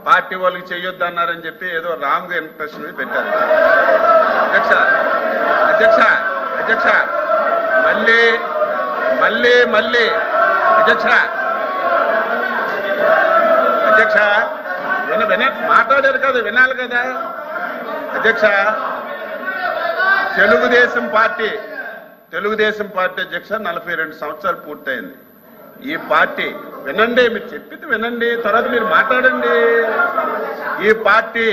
Party వాళ్ళకి చేయొద్దు అన్నారని చెప్పి ఏదో రాంగ్ ఇంప్రెషన్ పెట్టారు. అధ్యక్ష అధ్యక్ష అధ్యక్ష మళ్ళీ మళ్ళీ మళ్ళీ అధ్యక్ష అధ్యక్ష మాట్లాడారు కదా, వినాలి కదా అధ్యక్ష. తెలుగుదేశం పార్టీ అధ్యక్ష 42 సంవత్సరాలు పూర్తయింది. ఈ పార్టీ వినండి, మీరు చెప్పింది వినండి, తర్వాత మీరు మాట్లాడండి. ఈ పార్టీ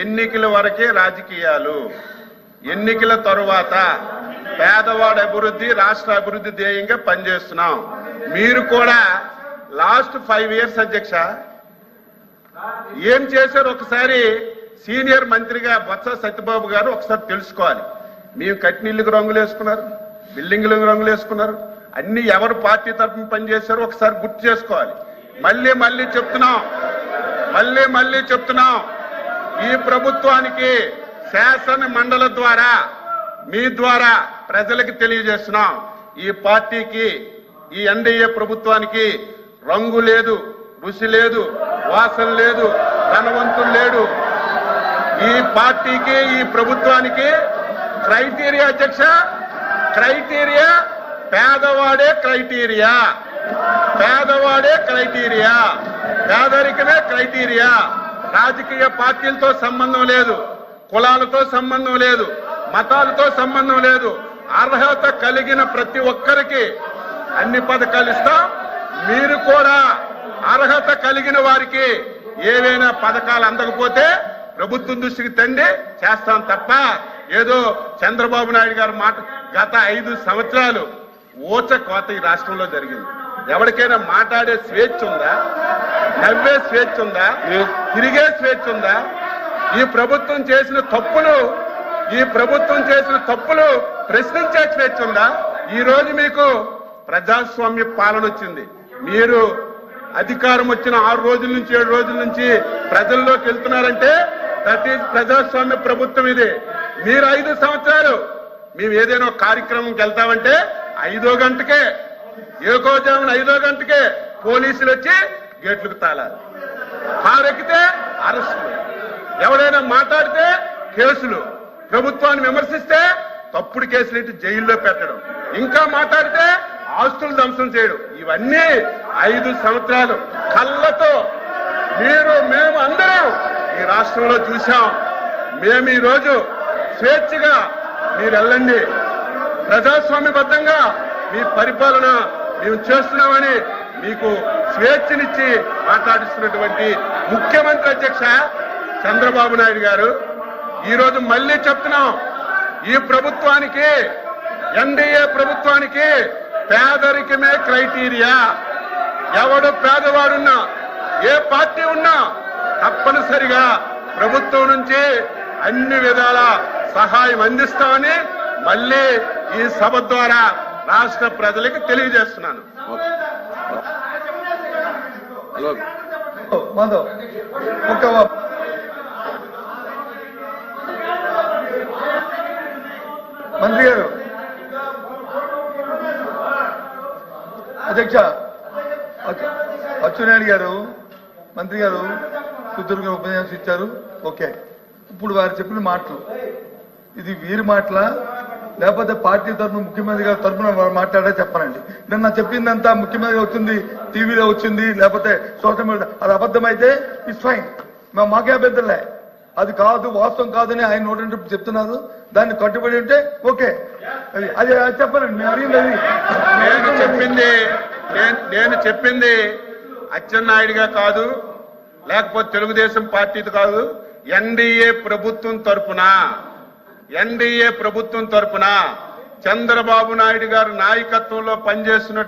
ఎన్నికల వరకే రాజకీయాలు, ఎన్నికల తరువాత పేదవాడి అభివృద్ధి, రాష్ట్ర అభివృద్ధి ధ్యేయంగా పనిచేస్తున్నాం. మీరు కూడా లాస్ట్ 5 ఇయర్స్ అధ్యక్ష ఏం చేశారు ఒకసారి సీనియర్ మంత్రిగా బొత్స సత్యబాబు గారు ఒకసారి తెలుసుకోవాలి. మీరు కట్టినీళ్ళకి రంగులు వేసుకున్నారు, బిల్డింగ్లకు రంగులు వేసుకున్నారు, అన్ని ఎవరు పార్టీ తరఫున పనిచేశారో ఒకసారి గుర్తు చేసుకోవాలి. మళ్ళీ చెప్తున్నాం ఈ ప్రభుత్వానికి శాసన మండలి ద్వారా మీ ద్వారా ప్రజలకు తెలియజేస్తున్నాం. ఈ పార్టీకి, ఈ ఎన్డీఏ ప్రభుత్వానికి రంగు లేదు, రుచి లేదు, వాసన లేదు, ధనవంతులు లేడు. ఈ పార్టీకి, ఈ ప్రభుత్వానికి క్రైటీరియా అధ్యక్ష, క్రైటీరియా పేదవాడే క్రైటీరియా, పేదరికమే క్రైటీరియా. రాజకీయ పార్టీలతో సంబంధం లేదు, కులాలతో సంబంధం లేదు, మతాలతో సంబంధం లేదు. అర్హత కలిగిన ప్రతి ఒక్కరికి అన్ని పథకాలు ఇస్తాం. మీరు కూడా అర్హత కలిగిన వారికి ఏవైనా పథకాలు అందకపోతే ప్రభుత్వం దృష్టికి తండి చేస్తాం తప్ప ఏదో చంద్రబాబు నాయుడు గారు మాట. గత 5 సంవత్సరాలు ఓచ కోత ఈ రాష్ట్రంలో జరిగింది. ఎవరికైనా మాట్లాడే స్వేచ్ఛ ఉందా? నవ్వే స్వేచ్ఛ ఉందా? తిరిగే స్వేచ్ఛ ఉందా? ఈ ప్రభుత్వం చేసిన తప్పులు ప్రశ్నించే స్వేచ్ఛ ఉందా? ఈ రోజు మీకు ప్రజాస్వామ్య పాలన వచ్చింది. మీరు అధికారం వచ్చిన 6 రోజుల నుంచి 7 రోజుల నుంచి ప్రజల్లోకి వెళ్తున్నారంటే దట్ ఈజ్ ప్రజాస్వామ్య ప్రభుత్వం ఇది. మీరు 5 సంవత్సరాలు మేము ఏదైనా కార్యక్రమంకి వెళ్తామంటే 5వ గంటకే, ఏకోజామున 5వ గంటకే పోలీసులు వచ్చి గేట్లకు తాళాలి. కారెక్కితే అరెస్టులు, ఎవరైనా మాట్లాడితే కేసులు, ప్రభుత్వాన్ని విమర్శిస్తే తప్పుడు కేసులు ఇటు జైల్లో పెట్టడం, ఇంకా మాట్లాడితే ఆస్తులు ధ్వంసం చేయడం. ఇవన్నీ 5 సంవత్సరాలు కళ్ళతో మేము అందరం ఈ రాష్ట్రంలో చూశాం. మేము ఈరోజు స్వేచ్ఛగా మీరు వెళ్ళండి, ప్రజాస్వామ్యబద్ధంగా మీ పరిపాలన మేము చేస్తున్నామని మీకు స్వేచ్ఛనిచ్చి మాట్లాడిస్తున్నటువంటి ముఖ్యమంత్రి అధ్యక్ష చంద్రబాబు నాయుడు గారు. ఈరోజు మళ్ళీ చెప్తున్నాం, ఈ ప్రభుత్వానికి, ఎన్డీఏ ప్రభుత్వానికి పేదరికమే క్రైటీరియా. ఎవడు పేదవాడున్నా, ఏ పార్టీ ఉన్నా తప్పనిసరిగా ప్రభుత్వం నుంచి అన్ని విధాల సహాయం అందిస్తామని మళ్ళీ ఈ సభ ద్వారా రాష్ట్ర ప్రజలకు తెలియజేస్తున్నాను. మంత్రి గారు, అధ్యక్ష అచ్చెన్నాయుడు గారు, మంత్రి గారు సుదీర్ఘ ఉపన్యాసం ఇచ్చారు. ఓకే, ఇప్పుడు వారు చెప్పిన మాటలు ఇది వీరి మాటల లేకపోతే పార్టీ తరఫున ముఖ్యమంత్రి గారి తరఫున మాట్లాడా చెప్పనండి. నిన్న చెప్పిందంతా ముఖ్యమంత్రి వచ్చింది, టీవీలో వచ్చింది, లేకపోతే సోషల్ మీడియా, అది అబద్ధమైతే ఇట్స్ ఫైన్, మాకే అభ్యంతరలే. అది కాదు, వాస్తవం కాదని ఆయన నోటి చెప్తున్నారు. దాన్ని కట్టుబడి ఉంటే ఓకే, అది చెప్పనండి. మేము అడిగింది అది. నేను చెప్పింది అచ్చెన్నాయుడుగా కాదు, లేకపోతే తెలుగుదేశం పార్టీతో కాదు, ఎన్డీఏ ప్రభుత్వం తరఫున చంద్రబాబు నాయుడు గారు నాయకత్వంలో పనిచేస్తున్నటువంటి